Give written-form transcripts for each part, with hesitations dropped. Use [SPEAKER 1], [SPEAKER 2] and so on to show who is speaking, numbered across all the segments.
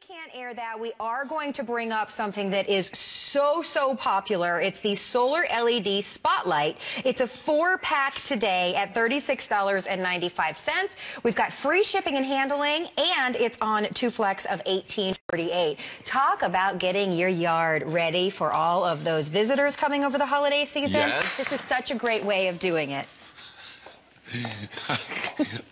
[SPEAKER 1] can't air that, we are going to bring up something that is so popular. It's the solar LED spotlight. It's a 4-pack today at $36.95. We've got free shipping and handling, and it's on 2 flex of $18.48. Talk about getting your yard ready for all of those visitors coming over the holiday season.
[SPEAKER 2] Yes.
[SPEAKER 1] This is such a great way of doing it.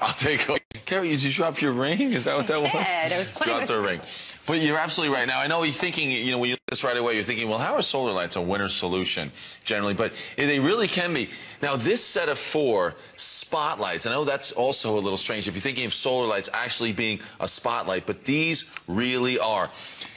[SPEAKER 2] I'll take it. Carrie, did you drop your ring? Is that what that was?
[SPEAKER 1] I was playing
[SPEAKER 2] Dropped her ring. But you're absolutely right. Now, I know you're thinking, you know, when you look at this right away, you're thinking, well, how are solar lights a winter solution generally? But they really can be. Now, this set of 4 spotlights, I know that's also a little strange if you're thinking of solar lights actually being a spotlight, but these really are.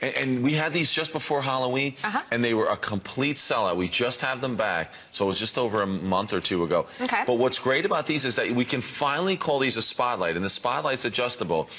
[SPEAKER 2] And we had these just before Halloween, and they were a complete sellout. We just have them back, so it was just over a month or 2 ago.
[SPEAKER 1] Okay.
[SPEAKER 2] But what's great about these is that we can finally call these a spotlight, and the spotlight's adjustable.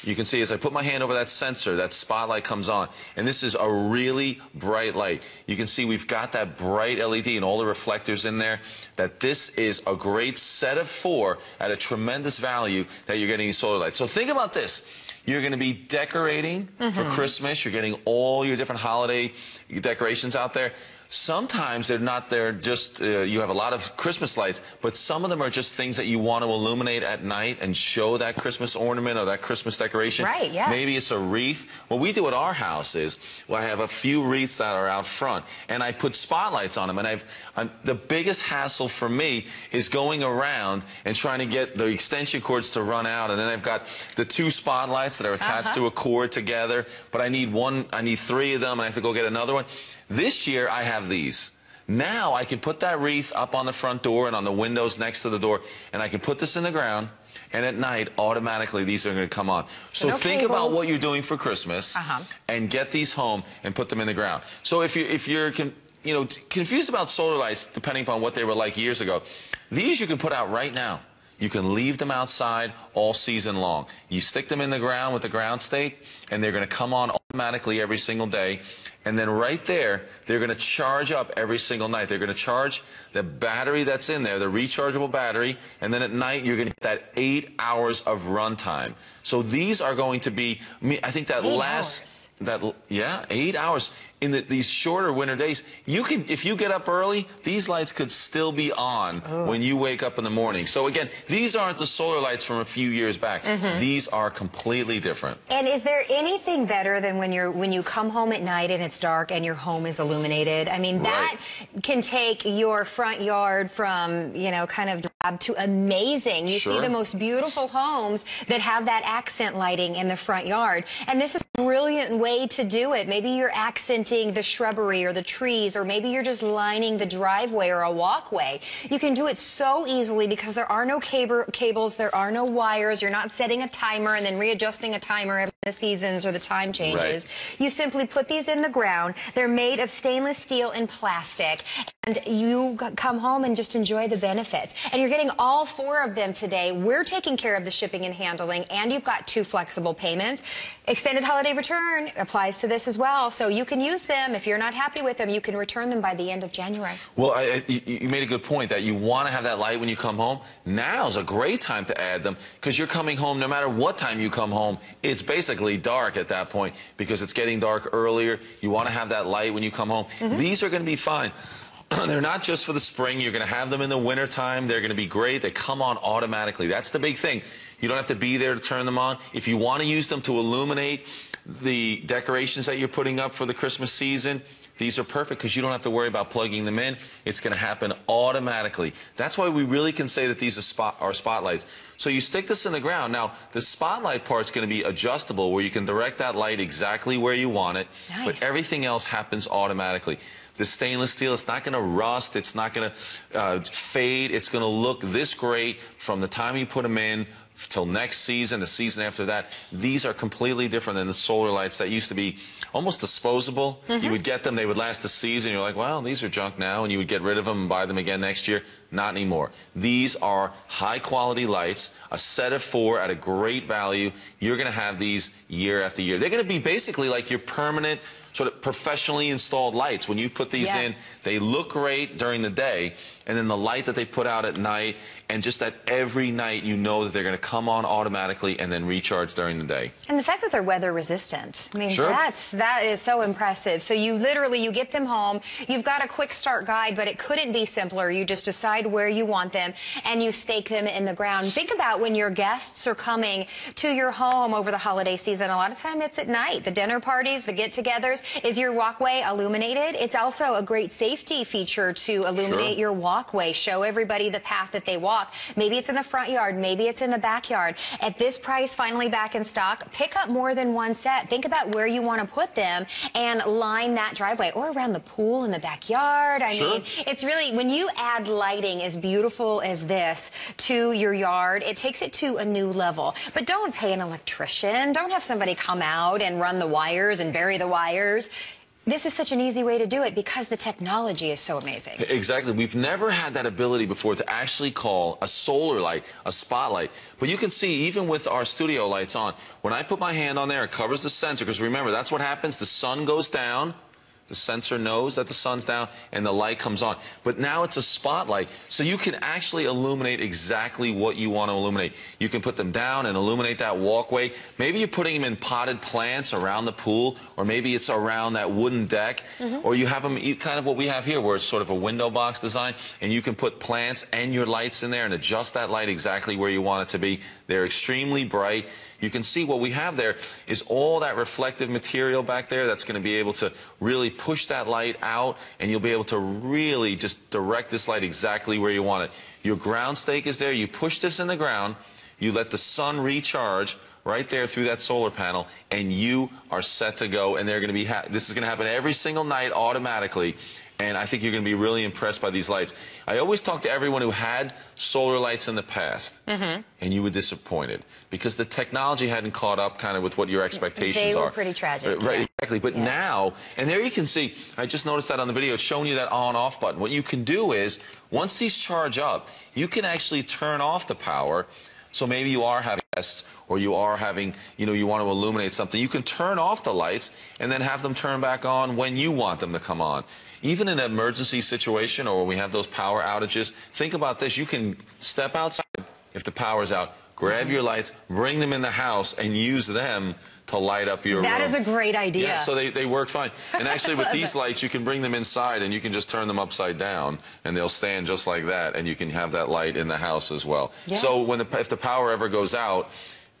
[SPEAKER 2] You can see as I put my hand over that sensor, that spotlight comes on, and this is a really bright light. You can see we've got that bright LED and all the reflectors in there, that this is a great set of 4 at a tremendous value that you're getting these solar lights. So think about this. You're going to be decorating for Christmas. You're getting all your different holiday decorations out there. Sometimes they're not there just, you have a lot of Christmas lights, but some of them are just things that you want to illuminate at night and show that Christmas ornament or that Christmas decoration.
[SPEAKER 1] Right, yeah.
[SPEAKER 2] Maybe it's a wreath. What we do at our house is, well, I have a few wreaths that are out front, and I put spotlights on them. And the biggest hassle for me is going around and trying to get the extension cords to run out, and then I've got the 2 spotlights that are attached to a cord together, but I need 3 of them, and I have to go get another one. This year, I have these. Now I can put that wreath up on the front door and on the windows next to the door, and I can put this in the ground, and at night, automatically, these are going to come on. So think about what you're doing for Christmas, and get these home and put them in the ground. So if you're confused about solar lights, depending upon what they were like years ago, these you can put out right now. You can leave them outside all season long. You stick them in the ground with the ground stake, and they're going to come on automatically every single day. And then right there, they're going to charge up every single night. They're going to charge the battery that's in there, the rechargeable battery, and then at night you're going to get that 8 hours of runtime. So these are going to be, I think that 8 hours. In these shorter winter days, you can, if you get up early, these lights could still be on when you wake up in the morning. So again, these aren't the solar lights from a few years back. These are completely different.
[SPEAKER 1] And is there anything better than when you come home at night and it's dark and your home is illuminated? I mean, that can take your front yard from, you know, kind of drab to amazing. You see the most beautiful homes that have that accent lighting in the front yard. And this is a brilliant way to do it. Maybe you're accenting the shrubbery or the trees, or maybe you're just lining the driveway or a walkway. You can do it so easily because there are no cables, there are no wires. You're not setting a timer and then readjusting a timer every the seasons or the time changes. You simply put these in the ground. They're made of stainless steel and plastic, and you come home and just enjoy the benefits. And you're getting all 4 of them today. We're taking care of the shipping and handling, and you've got 2 flexible payments. Extended holiday return applies to this as well, so you can use them. If you're not happy with them, you can return them by the end of January.
[SPEAKER 2] Well, you made a good point that you want to have that light when you come home. Now's a great time to add them because you're coming home no matter what time you come home. It's basically dark at that point because it's getting dark earlier. You want to have that light when you come home. These are going to be fine. They're not just for the spring. You're going to have them in the wintertime. They're going to be great. They come on automatically. That's the big thing. You don't have to be there to turn them on. If you want to use them to illuminate the decorations that you're putting up for the Christmas season, these are perfect because you don't have to worry about plugging them in. It's going to happen automatically. That's why we really can say that these are spotlights. So you stick this in the ground. Now, the spotlight part's going to be adjustable where you can direct that light exactly where you want it, but everything else happens automatically. The stainless steel, it's not going to rust, it's not going to fade, it's going to look this great from the time you put them in till next season, the season after that. These are completely different than the solar lights that used to be almost disposable. You would get them, they would last a season, you're like, well, these are junk now, and you would get rid of them and buy them again next year. Not anymore. These are high quality lights, a set of 4 at a great value. You're going to have these year after year. They're going to be basically like your permanent, sort of professionally installed lights. When you put put these in. They look great during the day, and then the light that they put out at night, and just that every night you know that they're going to come on automatically and then recharge during the day.
[SPEAKER 1] And the fact that they're weather resistant, I mean,
[SPEAKER 2] sure.
[SPEAKER 1] that is so impressive. So you literally, you get them home, you've got a quick start guide, but it couldn't be simpler. You just decide where you want them, and you stake them in the ground. Think about when your guests are coming to your home over the holiday season. A lot of time it's at night. The dinner parties, the get-togethers. Is your walkway illuminated? It's also a great safety feature to illuminate your walkway. Show everybody the path that they walk. Maybe it's in the front yard. Maybe it's in the backyard. At this price, finally back in stock, pick up more than one set. Think about where you want to put them and line that driveway or around the pool in the backyard. I mean, it's really, when you add lighting as beautiful as this to your yard, it takes it to a new level. But don't pay an electrician. Don't have somebody come out and run the wires and bury the wires. This is such an easy way to do it because the technology is so amazing.
[SPEAKER 2] Exactly. We've never had that ability before to actually call a solar light a spotlight. But you can see, even with our studio lights on, when I put my hand on there, it covers the sensor, because remember, that's what happens. The sun goes down. The sensor knows that the sun's down, and the light comes on. But now it's a spotlight, so you can actually illuminate exactly what you want to illuminate. You can put them down and illuminate that walkway. Maybe you're putting them in potted plants around the pool, or maybe it's around that wooden deck, or you have them kind of what we have here, where it's sort of a window box design, and you can put plants and your lights in there and adjust that light exactly where you want it to be. They're extremely bright. You can see what we have there is all that reflective material back there that's going to be able to really push that light out, and you'll be able to really just direct this light exactly where you want it. Your ground stake is there. You push this in the ground. You let the sun recharge right there through that solar panel, and you are set to go. And they're going to be this is going to happen every single night automatically. And I think you're going to be really impressed by these lights. I always talk to everyone who had solar lights in the past, and you were disappointed because the technology hadn't caught up kind of with what your expectations are.
[SPEAKER 1] They were pretty tragic.
[SPEAKER 2] Right, exactly. But now, and there you can see, I just noticed that on the video, it's showing you that on-off button. What you can do is, once these charge up, you can actually turn off the power. So maybe you are having guests, or you are having, you want to illuminate something. You can turn off the lights and then have them turn back on when you want them to come on. Even in an emergency situation, or when we have those power outages, think about this. You can step outside if the power's out, grab your lights, bring them in the house, and use them to light up your room.
[SPEAKER 1] That is a great idea.
[SPEAKER 2] Yeah, so they work fine. And actually with these lights, you can bring them inside, and you can just turn them upside down, and they'll stand just like that, and you can have that light in the house as well. Yeah. So if the power ever goes out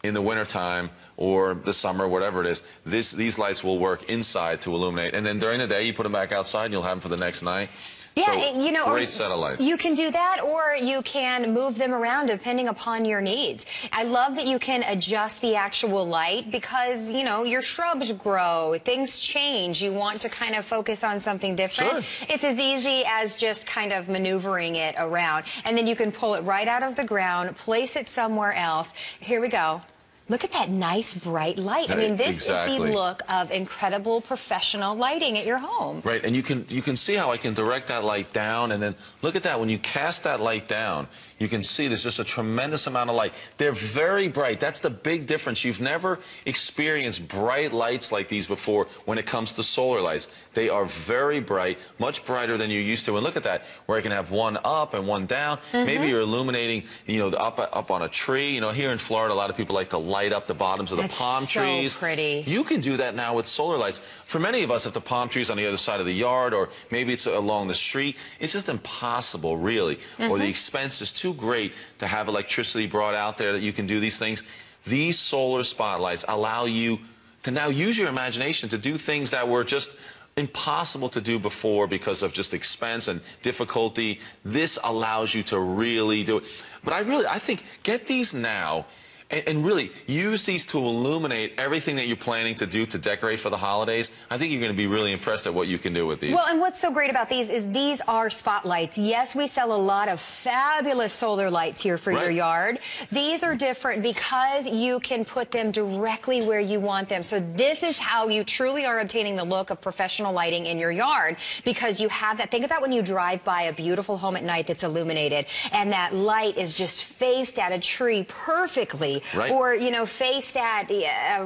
[SPEAKER 2] in the wintertime or the summer, whatever it is, these lights will work inside to illuminate. And then during the day, you put them back outside, and you'll have them for the next night.
[SPEAKER 1] Yeah,
[SPEAKER 2] so, great set of lights.
[SPEAKER 1] You can do that, or you can move them around depending upon your needs. I love that you can adjust the actual light because, your shrubs grow, things change. You want to kind of focus on something different.
[SPEAKER 2] Sure.
[SPEAKER 1] It's as easy as just kind of maneuvering it around. And then you can pull it right out of the ground, place it somewhere else. Here we go. Look at that nice bright light. I mean, this is the look of incredible professional lighting at your home.
[SPEAKER 2] Right, and you can see how I can direct that light down, and then look at that. When you cast that light down, you can see there's just a tremendous amount of light. They're very bright. That's the big difference. You've never experienced bright lights like these before when it comes to solar lights. They are very bright, much brighter than you're used to. And look at that, where I can have one up and one down. Maybe you're illuminating, up on a tree. Here in Florida, a lot of people like to light up the bottoms of the palm trees.
[SPEAKER 1] So pretty.
[SPEAKER 2] You can do that now with solar lights. For many of us, if the palm tree's on the other side of the yard, or maybe it's along the street, it's just impossible, really. Or the expense is too great to have electricity brought out there that you can do these things. These solar spotlights allow you to now use your imagination to do things that were just impossible to do before because of just expense and difficulty. This allows you to really do it. But I think, get these now. And really, use these to illuminate everything that you're planning to do to decorate for the holidays. I think you're going to be really impressed at what you can do with these.
[SPEAKER 1] Well, and what's so great about these is these are spotlights. Yes, we sell a lot of fabulous solar lights here for your yard. These are different because you can put them directly where you want them. So this is how you truly are obtaining the look of professional lighting in your yard, because you have that. Think about when you drive by a beautiful home at night that's illuminated, and that light is just faced at a tree perfectly.
[SPEAKER 2] Right.
[SPEAKER 1] or, you know, faced at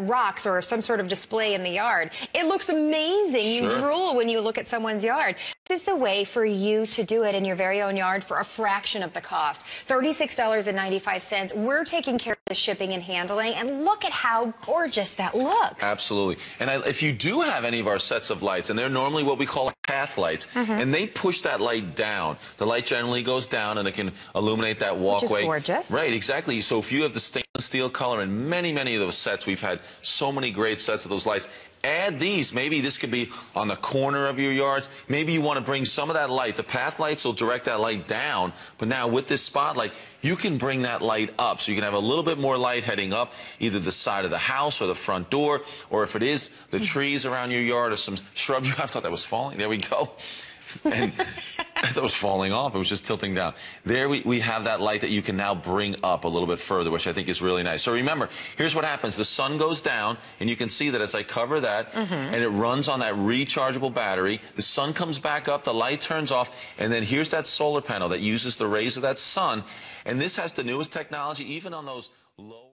[SPEAKER 1] rocks or some sort of display in the yard. It looks amazing.
[SPEAKER 2] Sure.
[SPEAKER 1] You drool when you look at someone's yard. This is the way for you to do it in your very own yard for a fraction of the cost. $36.95. We're taking care of the shipping and handling, and look at how gorgeous that looks.
[SPEAKER 2] Absolutely. And if you do have any of our sets of lights, and they're normally what we call path lights, and they push that light down. The light generally goes down, and it can illuminate that walkway.
[SPEAKER 1] Which is gorgeous.
[SPEAKER 2] Right, exactly. So if you have the stainless steel color, and many of those sets, we've had so many great sets of those lights. Add these. Maybe this could be on the corner of your yards. Maybe you want to bring some of that light. The path lights will direct that light down. But now with this spotlight, you can bring that light up. So you can have a little bit more light heading up, either the side of the house or the front door, or if it is the trees around your yard or some shrubs. I thought that was falling. There we go. And I thought it was falling off. It was just tilting down. There we have that light that you can now bring up a little bit further, which I think is really nice. So remember, here's what happens. The sun goes down, and you can see that as I cover that, and it runs on that rechargeable battery, the sun comes back up, the light turns off, and then here's that solar panel that uses the rays of that sun. And this has the newest technology, even on those low...